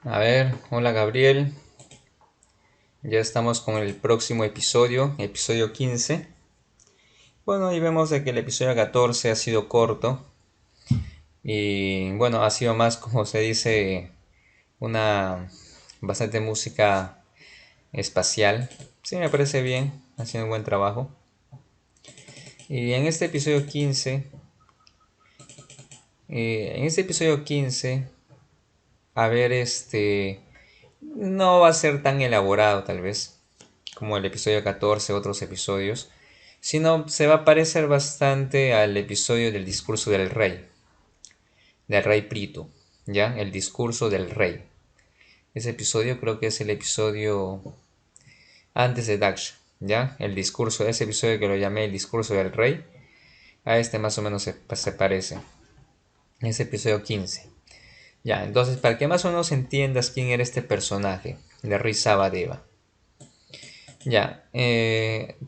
A ver, hola Gabriel, ya estamos con el próximo episodio, episodio 15. Bueno, y vemos de que el episodio 14 ha sido corto y bueno, ha sido más como se dice una bastante música espacial. Sí, me parece bien, ha sido un buen trabajo. Y en este episodio 15, a ver, no va a ser tan elaborado tal vez como el episodio 14, otros episodios, sino se va a parecer bastante al episodio del discurso del rey Prito, ¿ya? El discurso del rey. Ese episodio creo que es el episodio antes de Daksha, ¿ya? El discurso, ese episodio que lo llamé el discurso del rey, a este más o menos se parece. Ese episodio 15. Ya, entonces para que más o menos entiendas quién era este personaje de Risabadeva. Ya,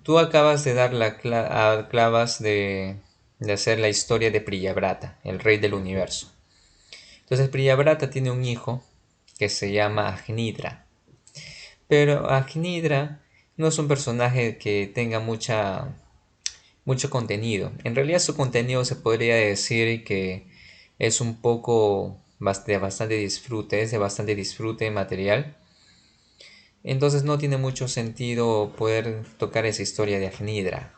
tú acabas de dar clavas de hacer la historia de Priyavrata, el rey del universo. Entonces Priyavrata tiene un hijo que se llama Agnidra. Pero Agnidra no es un personaje que tenga mucho contenido. En realidad su contenido se podría decir que es un poco de bastante disfrute, es de bastante disfrute material. Entonces no tiene mucho sentido poder tocar esa historia de Agnidra.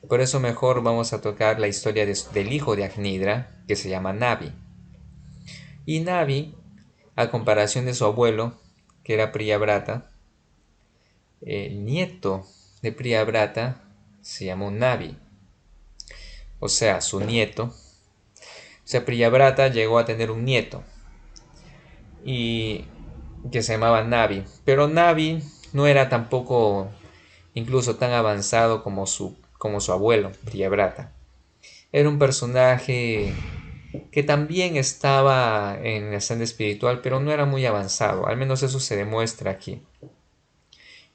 Por eso mejor vamos a tocar la historia del hijo de Agnidra, que se llama Navi. Y Navi, a comparación de su abuelo, que era Priyavrata, el nieto de Priyavrata se llamó Navi. O sea, su nieto. O sea, Priyavrata llegó a tener un nieto y que se llamaba Navi. Pero Navi no era tampoco incluso tan avanzado como su abuelo, Priyavrata. Era un personaje que también estaba en la senda espiritual, pero no era muy avanzado, al menos eso se demuestra aquí,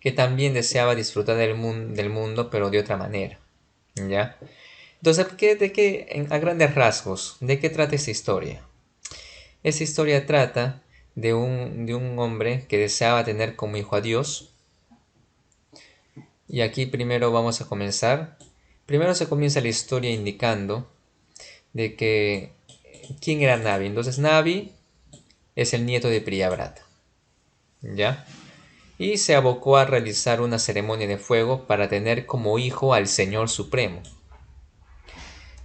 que también deseaba disfrutar del mundo, pero de otra manera, ¿ya? Entonces, a grandes rasgos, de qué trata esta historia? Esta historia trata de un hombre que deseaba tener como hijo a Dios, y aquí primero vamos a comenzar. Primero se comienza la historia indicando de que quién era Navi. Entonces Navi es el nieto de Priyavrata, ¿ya? Y se abocó a realizar una ceremonia de fuego para tener como hijo al Señor Supremo.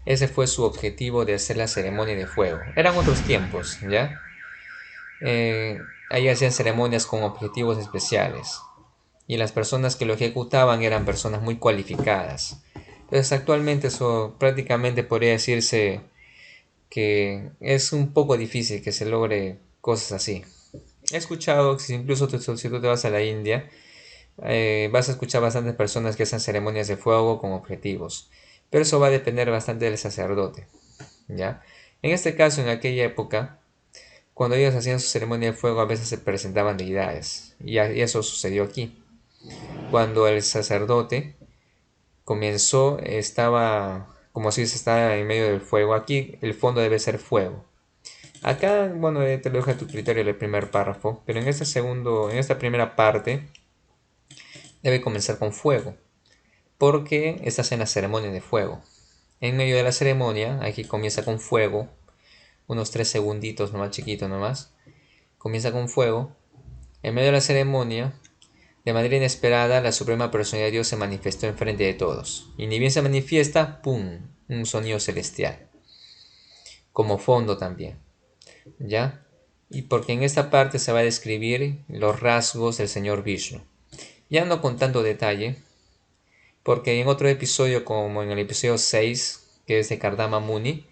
Ese fue su objetivo de hacer la ceremonia de fuego. Eran otros tiempos, ¿ya? Ahí hacían ceremonias con objetivos especiales. Y las personas que lo ejecutaban eran personas muy cualificadas. Entonces actualmente eso prácticamente podría decirse que es un poco difícil que se logre cosas así. He escuchado que incluso si tú te vas a la India, vas a escuchar bastantes personas que hacen ceremonias de fuego con objetivos. Pero eso va a depender bastante del sacerdote, ¿ya? En este caso, en aquella época, cuando ellos hacían su ceremonia de fuego, a veces se presentaban deidades. Y eso sucedió aquí. Cuando el sacerdote comenzó, estaba, como si se está en medio del fuego. Aquí el fondo debe ser fuego. Acá, bueno, te lo dejo a tu criterio el primer párrafo, pero en esta primera parte, debe comenzar con fuego, porque estás en la ceremonia de fuego. En medio de la ceremonia, aquí comienza con fuego, unos 3 segunditos nomás, chiquito nomás, comienza con fuego. En medio de la ceremonia, de manera inesperada, la Suprema Personalidad de Dios se manifestó enfrente de todos. Y ni bien se manifiesta, ¡pum! Un sonido celestial. Como fondo también. ¿Ya? Y porque en esta parte se va a describir los rasgos del señor Vishnu. Ya no con tanto detalle, porque en otro episodio, como en el episodio 6 que es de Kardama Muni,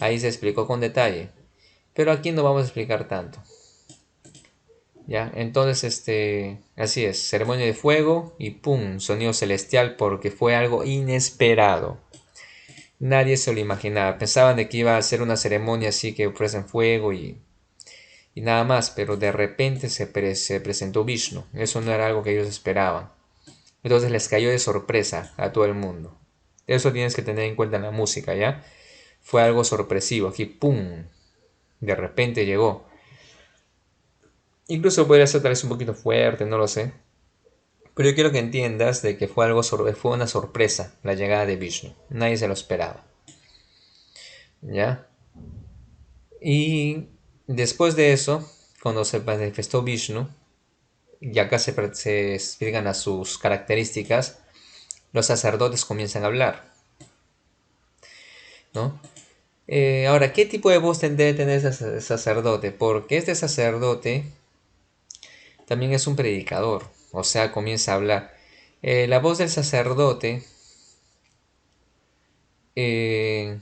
ahí se explicó con detalle. Pero aquí no vamos a explicar tanto. ¿Ya? Entonces, así es, ceremonia de fuego y ¡pum! Sonido celestial porque fue algo inesperado. Nadie se lo imaginaba. Pensaban de que iba a ser una ceremonia así que ofrecen fuego y nada más, pero de repente se presentó Vishnu. Eso no era algo que ellos esperaban. Entonces les cayó de sorpresa a todo el mundo. Eso tienes que tener en cuenta en la música, ¿ya? Fue algo sorpresivo. Aquí, ¡pum! De repente llegó. Incluso podría ser tal vez un poquito fuerte, no lo sé. Pero yo quiero que entiendas de que fue una sorpresa la llegada de Vishnu. Nadie se lo esperaba. ¿Ya? Y después de eso, cuando se manifestó Vishnu, y acá se explican a sus características, los sacerdotes comienzan a hablar, ¿no? Ahora, ¿qué tipo de voz tendría que tener ese sacerdote? Porque este sacerdote también es un predicador, o sea, comienza a hablar. La voz del sacerdote, eh,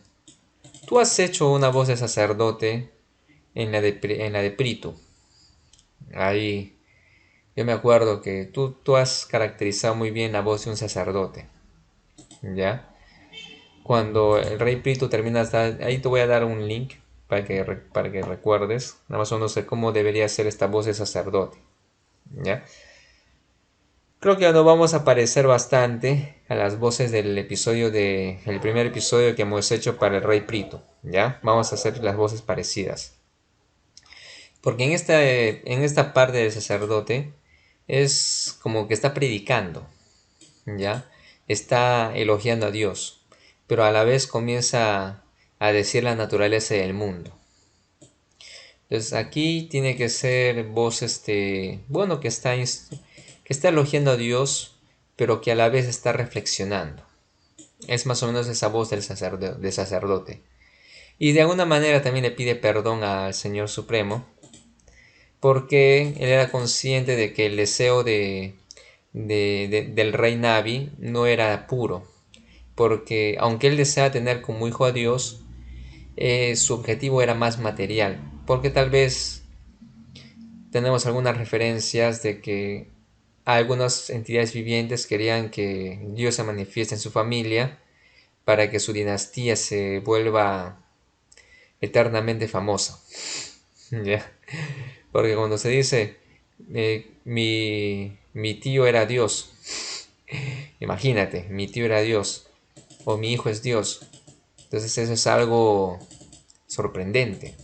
tú has hecho una voz de sacerdote en la de Pritu. Ahí, yo me acuerdo que tú has caracterizado muy bien la voz de un sacerdote, ¿ya? Cuando el rey Pritu termina, ahí te voy a dar un link para que recuerdes, nada más o menos de cómo debería ser esta voz de sacerdote, ¿ya? Creo que nos vamos a parecer bastante a las voces del el primer episodio que hemos hecho para el rey Prito, ¿ya? Vamos a hacer las voces parecidas. Porque en esta parte del sacerdote es como que está predicando, ¿ya? Está elogiando a Dios, pero a la vez comienza a decir la naturaleza del mundo. Entonces aquí tiene que ser voz, bueno, que está elogiando a Dios, pero que a la vez está reflexionando. Es más o menos esa voz del sacerdote. Y de alguna manera también le pide perdón al Señor Supremo, porque él era consciente de que el deseo del rey Navi no era puro, porque aunque él deseaba tener como hijo a Dios, su objetivo era más material, porque tal vez tenemos algunas referencias de que algunas entidades vivientes querían que Dios se manifieste en su familia para que su dinastía se vuelva eternamente famosa. ¿Ya? Porque cuando se dice mi tío era Dios, imagínate, mi tío era Dios o mi hijo es Dios, entonces eso es algo sorprendente.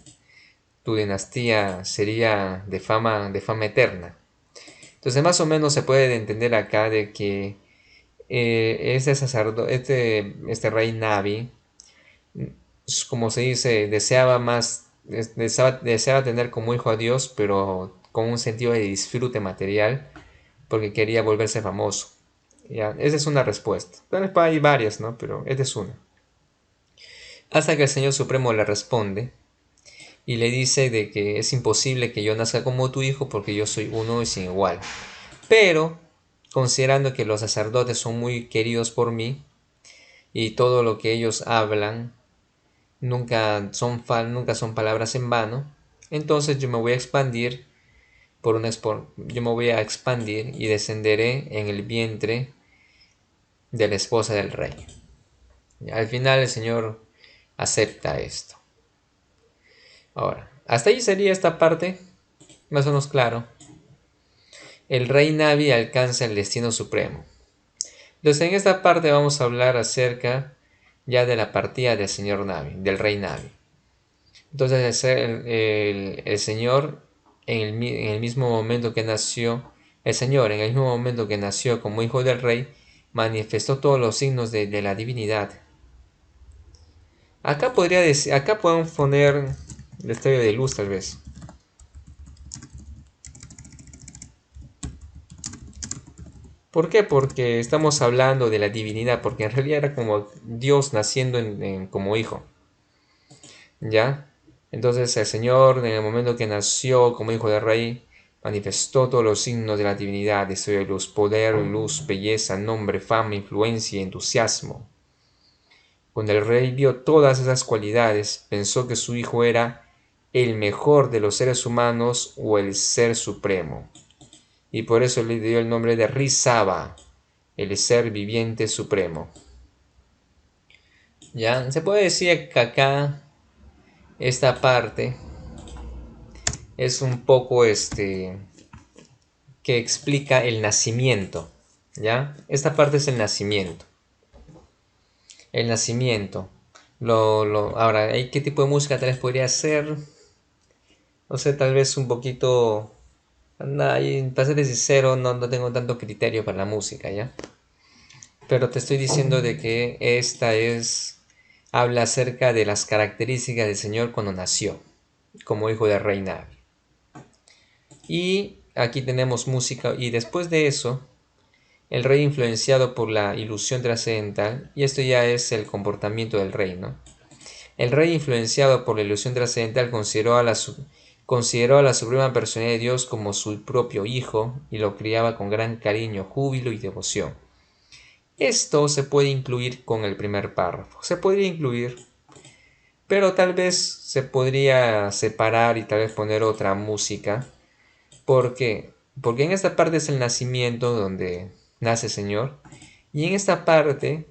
Tu dinastía sería de fama eterna. Entonces más o menos se puede entender acá de que este rey Navi, como se dice, deseaba tener como hijo a Dios, pero con un sentido de disfrute material, porque quería volverse famoso. ¿Ya? Esa es una respuesta. Tal vez hay varias, ¿no? Pero esta es una. Hasta que el Señor Supremo le responde y le dice de que es imposible que yo nazca como tu hijo porque yo soy uno y sin igual. Pero, considerando que los sacerdotes son muy queridos por mí y todo lo que ellos hablan nunca son palabras en vano, entonces yo me voy a expandir yo me voy a expandir y descenderé en el vientre de la esposa del rey. Y al final el Señor acepta esto. Ahora, hasta ahí sería esta parte, más o menos claro. El rey Navi alcanza el destino supremo. Entonces en esta parte vamos a hablar acerca ya de la partida del señor Navi, del rey Navi. Entonces el Señor en el mismo momento que nació, el Señor en el mismo momento que nació como hijo del rey, manifestó todos los signos de la divinidad. Acá podría decir, acá podemos poner la estrella de luz tal vez. ¿Por qué? Porque estamos hablando de la divinidad, porque en realidad era como Dios naciendo como hijo. ¿Ya? Entonces el Señor, en el momento que nació como hijo del rey, manifestó todos los signos de la divinidad, de luz, poder, luz, belleza, nombre, fama, influencia y entusiasmo. Cuando el rey vio todas esas cualidades, pensó que su hijo era el mejor de los seres humanos o el ser supremo. Y por eso le dio el nombre de Rizaba, el ser viviente supremo. ¿Ya? Se puede decir que acá esta parte es un poco que explica el nacimiento, ¿ya? Esta parte es el nacimiento. El nacimiento. Ahora, ¿qué tipo de música tal vez podría ser? No sé, tal vez un poquito Nada, y para ser sincero, no tengo tanto criterio para la música, ¿ya? Pero te estoy diciendo de que habla acerca de las características del Señor cuando nació, como hijo de reina. Y aquí tenemos música, y después de eso, el rey influenciado por la ilusión trascendental, y esto ya es el comportamiento del rey, ¿no? El rey influenciado por la ilusión trascendental consideró a la suprema personalidad de Dios como su propio hijo y lo criaba con gran cariño, júbilo y devoción. Esto se puede incluir con el primer párrafo. Se podría incluir, pero tal vez se podría separar y tal vez poner otra música. ¿Por qué? Porque en esta parte es el nacimiento donde nace el Señor. Y en esta parte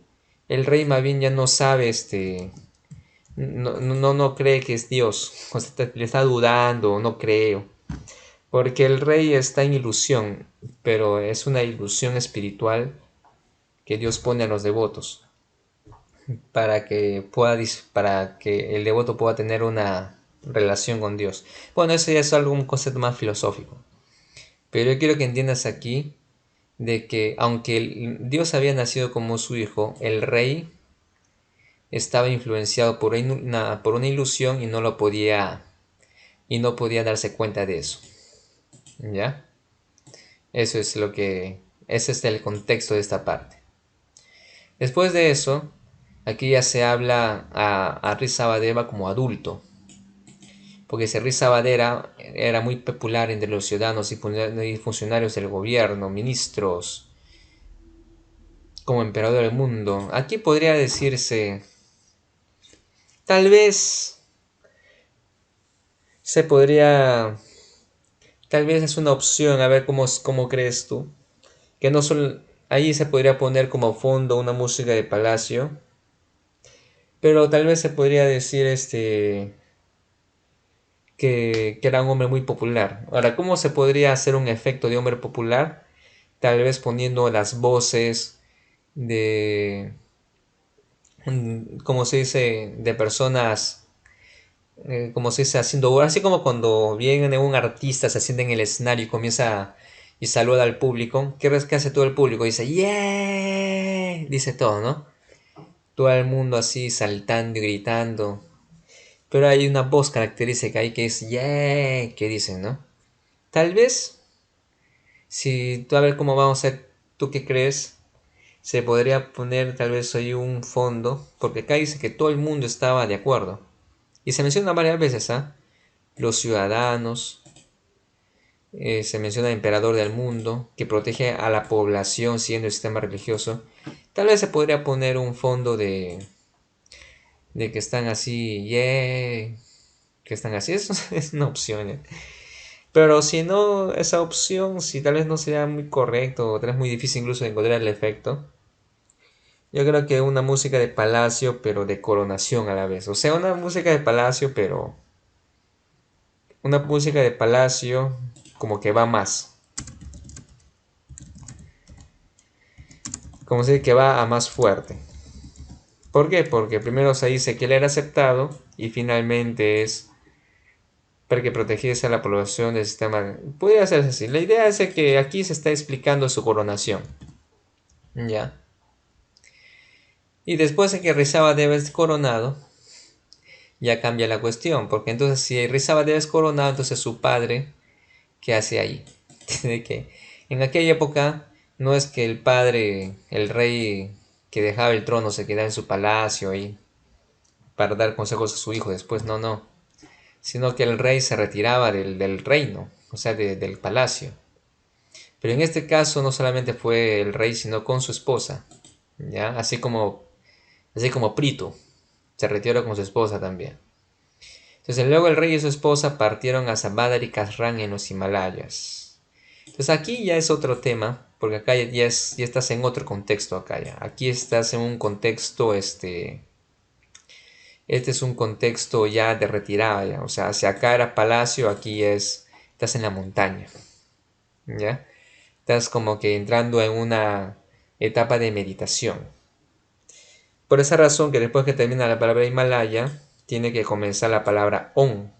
el rey más bien ya no sabe, no cree que es Dios. O sea, le está dudando, no creo. Porque el rey está en ilusión, pero es una ilusión espiritual que Dios pone a los devotos para que el devoto pueda tener una relación con Dios. Bueno, eso ya es un concepto más filosófico. Pero yo quiero que entiendas aquí de que aunque Dios había nacido como su hijo, el rey estaba influenciado por una ilusión y no podía darse cuenta de eso. ¿Ya? Eso es ese es el contexto de esta parte. Después de eso, aquí ya se habla a Rishabhadeva como adulto, porque si Rishabhadeva era muy popular entre los ciudadanos y funcionarios del gobierno, ministros, como emperador del mundo. Aquí podría decirse, tal vez se podría, tal vez es una opción, a ver cómo crees tú, que no solo, ahí se podría poner como fondo una música de palacio, pero tal vez se podría decir que era un hombre muy popular. Ahora, ¿cómo se podría hacer un efecto de hombre popular? Tal vez poniendo las voces de, como se dice, de personas, como se dice, haciendo, así como cuando viene un artista, se sienta en el escenario y comienza y saluda al público. ¿Qué hace todo el público? Dice, ¡yeah! Dice todo, ¿no? Todo el mundo así saltando y gritando. Pero hay una voz característica ahí que es ¡yeah! Que dicen, ¿no? Tal vez, si tú a ver cómo vamos a hacer, ¿tú qué crees? Se podría poner tal vez ahí un fondo, porque acá dice que todo el mundo estaba de acuerdo. Y se menciona varias veces, ¿ah? Los ciudadanos, se menciona el emperador del mundo, que protege a la población siguiendo el sistema religioso. Tal vez se podría poner un fondo de que están así, yeah, que están así, eso es una opción. Pero si no, esa opción, si tal vez no sería muy correcto, o tal vez muy difícil incluso de encontrar el efecto, yo creo que una música de palacio, pero de coronación a la vez. O sea, una música de palacio, pero una música de palacio como que va más. Como se dice que va a más fuerte. ¿Por qué? Porque primero se dice que él era aceptado y finalmente es para que protegiese a la población del sistema. Podría ser así. La idea es que aquí se está explicando su coronación. ¿Ya? Y después de que Rishabhadeva es coronado, ya cambia la cuestión. Porque entonces si Rishabhadeva es coronado, entonces su padre, ¿qué hace ahí? Tiene que, en aquella época no es que el padre, el rey que dejaba el trono se quedaba en su palacio ahí para dar consejos a su hijo después, no, sino que el rey se retiraba del reino, o sea, del palacio. Pero en este caso no solamente fue el rey, sino con su esposa, ¿ya? Así como Prito se retiró con su esposa también. Entonces luego el rey y su esposa partieron a Sabadari Kasran en los Himalayas. Entonces aquí ya es otro tema, porque acá ya estás en otro contexto acá ya. Aquí estás en un contexto, este es un contexto ya de retirada, ya. O sea, si acá era palacio, estás en la montaña, ¿ya? Estás como que entrando en una etapa de meditación. Por esa razón que después que termina la palabra Himalaya, tiene que comenzar la palabra On.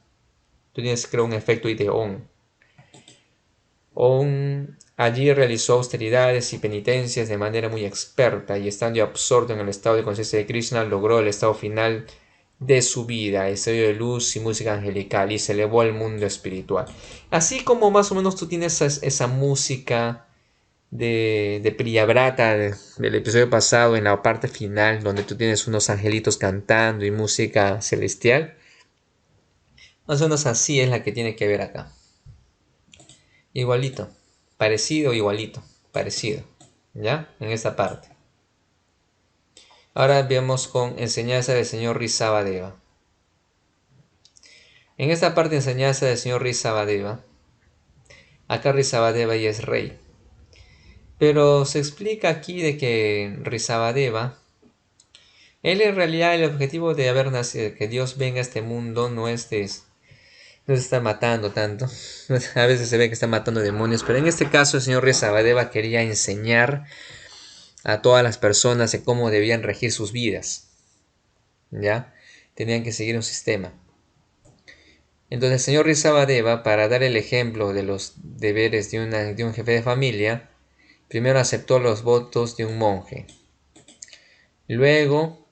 Tú tienes que crear un efecto ahí de On. Allí realizó austeridades y penitencias de manera muy experta y estando absorto en el estado de conciencia de Krishna logró el estado final de su vida, estado de luz y música angelical y se elevó al mundo espiritual. Así como más o menos tú tienes esa música de Priyavrata del episodio pasado en la parte final donde tú tienes unos angelitos cantando y música celestial, más o menos así es la que tiene que ver acá. Igualito, parecido, igualito, parecido, ¿ya? En esta parte. Ahora vemos con enseñanza del señor Risabhadeva. En esta parte enseñanza del señor Risabhadeva, acá Risabhadeva ya es rey. Pero se explica aquí de que Risabhadeva, él en realidad el objetivo de haber nacido, que Dios venga a este mundo, no se está matando tanto. A veces se ve que está matando demonios, pero en este caso el señor Risabhadeva quería enseñar a todas las personas de cómo debían regir sus vidas. ¿Ya? Tenían que seguir un sistema. Entonces el señor Risabhadeva, para dar el ejemplo de los deberes de un jefe de familia, primero aceptó los votos de un monje. Luego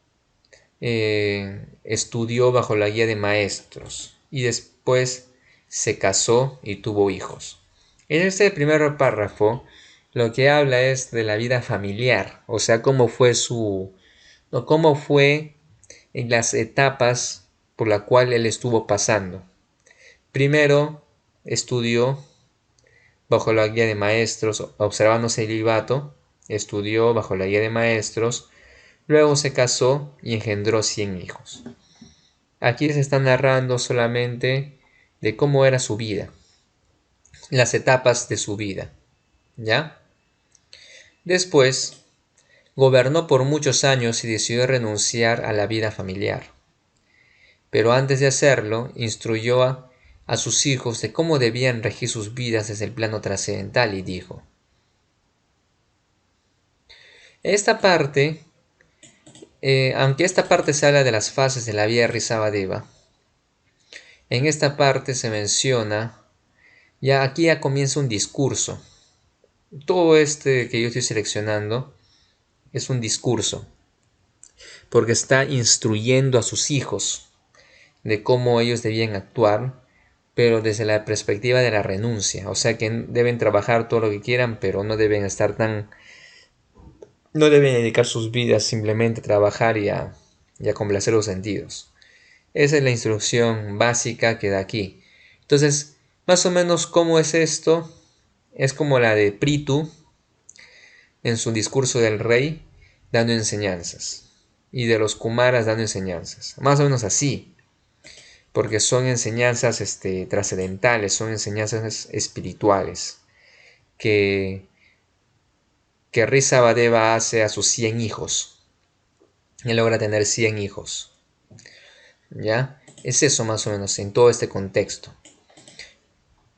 estudió bajo la guía de maestros. Y después se casó y tuvo hijos. En este primer párrafo, lo que habla es de la vida familiar. O sea, cómo fue en las etapas por la cual él estuvo pasando. Primero estudió bajo la guía de maestros, observando celibato, estudió bajo la guía de maestros, luego se casó y engendró 100 hijos. Aquí se está narrando solamente de cómo era su vida, las etapas de su vida, ¿ya? Después, gobernó por muchos años y decidió renunciar a la vida familiar. Pero antes de hacerlo, instruyó a sus hijos de cómo debían regir sus vidas desde el plano trascendental y dijo: esta parte, aunque esta parte se habla de las fases de la vida de Risabhadeva, en esta parte se menciona, aquí ya comienza un discurso. Todo este que yo estoy seleccionando es un discurso, porque está instruyendo a sus hijos de cómo ellos debían actuar, pero desde la perspectiva de la renuncia. O sea que deben trabajar todo lo que quieran, pero no deben no deben dedicar sus vidas simplemente a trabajar y a complacer los sentidos. Esa es la instrucción básica que da aquí. Entonces, más o menos, ¿cómo es esto? Es como la de Prithu en su discurso del rey, dando enseñanzas, y de los Kumaras dando enseñanzas. Más o menos así, porque son enseñanzas trascendentales, son enseñanzas espirituales que Risabhadeva hace a sus 100 hijos. Él logra tener 100 hijos. ¿Ya? Es eso más o menos en todo este contexto.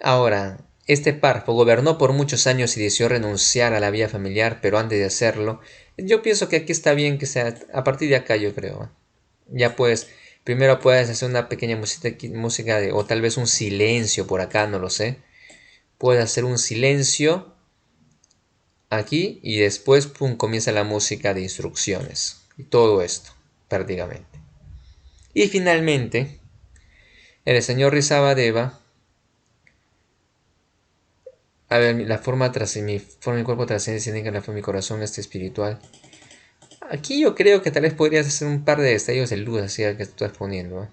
Ahora, este párrafo gobernó por muchos años y decidió renunciar a la vida familiar, pero antes de hacerlo, yo pienso que aquí está bien que sea a partir de acá, yo creo. Ya pues, primero puedes hacer una pequeña música o tal vez un silencio por acá, no lo sé. Puedes hacer un silencio aquí y después pum, comienza la música de instrucciones y todo esto prácticamente. Y finalmente el señor Risabhadeva, a ver, la forma mi cuerpo trascendente indica la forma de mi corazón espiritual. Aquí yo creo que tal vez podrías hacer un par de destellos de luz así que estás poniendo, ¿eh?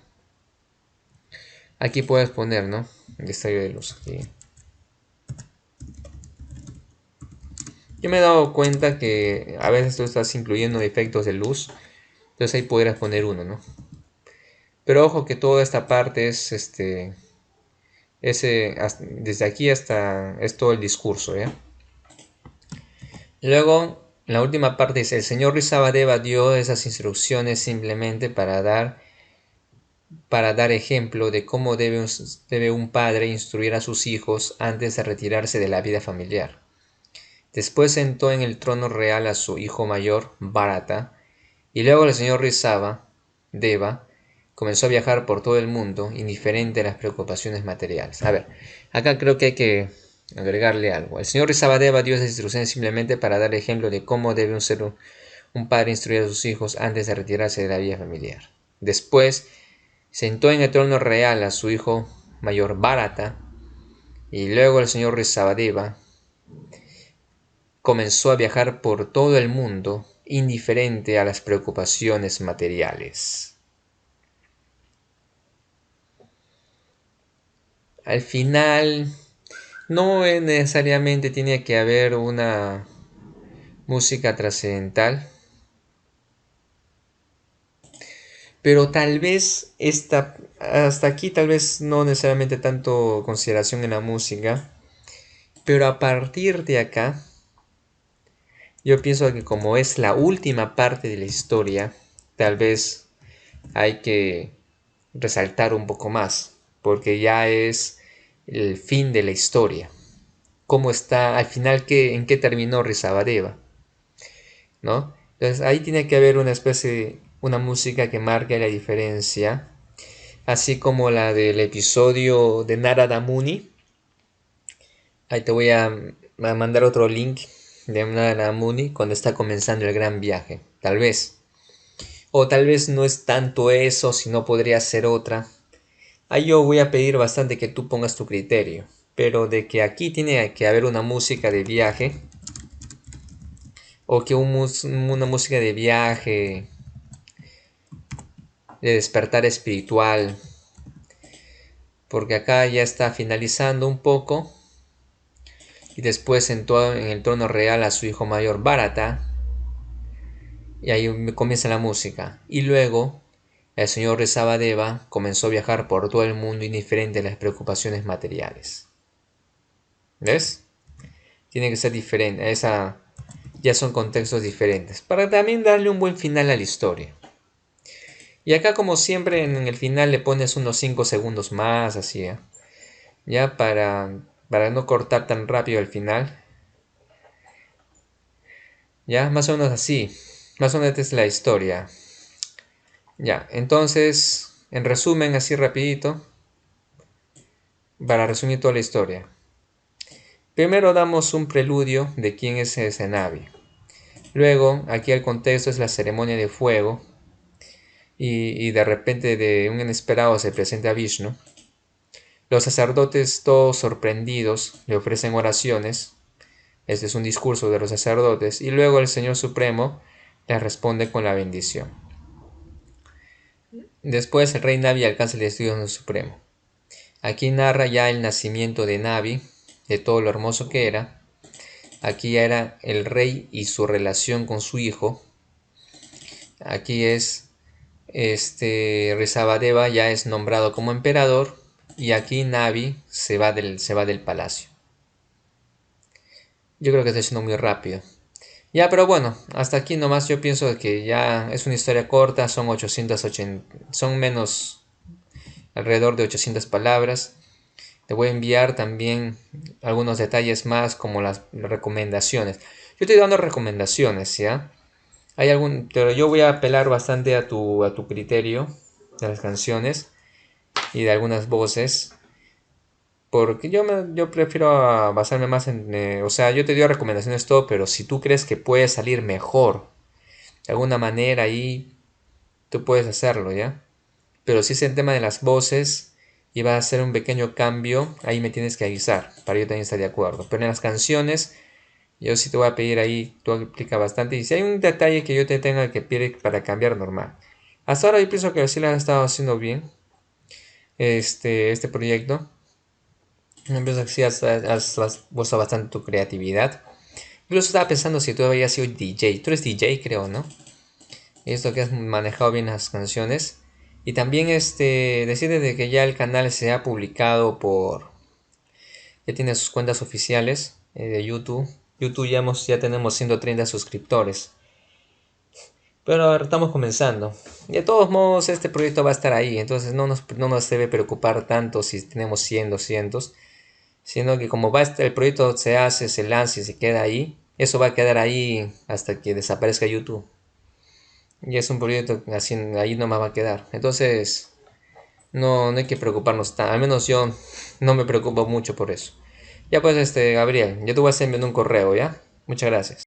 Aquí puedes poner, ¿no? Destello de luz aquí. Yo me he dado cuenta que a veces tú estás incluyendo efectos de luz, entonces ahí podrías poner uno, ¿no? Pero ojo que toda esta parte es desde aquí hasta es todo el discurso, ¿ya? Luego, la última parte dice: el señor Risabhadeva dio esas instrucciones simplemente para dar ejemplo de cómo debe un padre instruir a sus hijos antes de retirarse de la vida familiar. Después sentó en el trono real a su hijo mayor, Bharata, y luego el señor Risabhadeva comenzó a viajar por todo el mundo, indiferente a las preocupaciones materiales. A ver, acá creo que hay que agregarle algo. El señor Rizabadeva dio esas instrucciones simplemente para dar ejemplo de cómo debe ser un padre instruir a sus hijos antes de retirarse de la vida familiar. Después sentó en el trono real a su hijo mayor Bharata, y luego el señor Rizabadeva comenzó a viajar por todo el mundo, indiferente a las preocupaciones materiales. Al final, no necesariamente tiene que haber una música trascendental, pero tal vez hasta aquí tal vez no necesariamente tanto consideración en la música, pero a partir de acá, yo pienso que como es la última parte de la historia, tal vez hay que resaltar un poco más, porque ya es el fin de la historia. ¿Cómo está al final? ¿En qué terminó Rizabadeva? ¿No? Entonces ahí tiene que haber una especie, una música que marque la diferencia, así como la del episodio de Narada Muni. Ahí te voy a mandar otro link de Narada Muni cuando está comenzando el gran viaje, tal vez. O tal vez no es tanto eso, sino podría ser otra. Ahí yo voy a pedir bastante que tú pongas tu criterio. Pero de que aquí tiene que haber una música de viaje, o que una música de viaje, de despertar espiritual, porque acá ya está finalizando un poco, y después sentó en el trono real a su hijo mayor Bharata, y ahí comienza la música. Y luego el señor Rizabadeva comenzó a viajar por todo el mundo indiferente a las preocupaciones materiales. ¿Ves? Tiene que ser diferente, ya son contextos diferentes, para también darle un buen final a la historia. Y acá como siempre en el final le pones unos 5 segundos más, así, ¿eh? Ya para no cortar tan rápido el final. Ya, más o menos así. Más o menos esta es la historia. Ya, entonces, en resumen, así rapidito, para resumir toda la historia. Primero damos un preludio de quién es ese Navi. Luego, aquí el contexto es la ceremonia de fuego. Y de repente de un inesperado se presenta Vishnu. Los sacerdotes, todos sorprendidos, le ofrecen oraciones. Este es un discurso de los sacerdotes. Y luego el Señor Supremo les responde con la bendición. Después el rey Navi alcanza el destino supremo. Aquí narra ya el nacimiento de Navi, de todo lo hermoso que era. Aquí ya era el rey y su relación con su hijo. Aquí es Rizabadeva ya es nombrado como emperador, y aquí Navi se va del palacio. Yo creo que está siendo muy rápido. Ya, pero bueno, hasta aquí nomás. Yo pienso que ya es una historia corta, son 880, son menos, alrededor de 800 palabras. Te voy a enviar también algunos detalles más, como las recomendaciones. Yo estoy dando recomendaciones, ¿ya? Pero yo voy a apelar bastante a tu criterio de las canciones y de algunas voces, porque yo prefiero basarme más en, o sea, yo te doy recomendaciones todo, pero si tú crees que puede salir mejor de alguna manera ahí, tú puedes hacerlo, ¿ya? Pero si es el tema de las voces y va a hacer un pequeño cambio, ahí me tienes que avisar para yo también estar de acuerdo. Pero en las canciones, yo sí te voy a pedir ahí, tú aplica bastante, y si hay un detalle que yo te tenga que pedir para cambiar, normal. Hasta ahora yo pienso que sí lo has estado haciendo bien, este proyecto. Me pienso que sí has puesto bastante tu creatividad. Incluso estaba pensando si tú habías sido DJ. Tú eres DJ, creo, ¿no? Y esto que has manejado bien las canciones. Y también decirte de que ya el canal se ha publicado ya tiene sus cuentas oficiales de YouTube. YouTube ya tenemos 130 suscriptores. Pero ahora estamos comenzando. Y de todos modos este proyecto va a estar ahí. Entonces no nos debe preocupar tanto si tenemos 100, 200. Sino que como el proyecto se hace, se lanza y se queda ahí, eso va a quedar ahí hasta que desaparezca YouTube. Y es un proyecto así, ahí nomás va a quedar. Entonces, no hay que preocuparnos tanto. Al menos yo no me preocupo mucho por eso. Ya pues, Gabriel, yo te voy a hacer enviando un correo, ¿ya? Muchas gracias.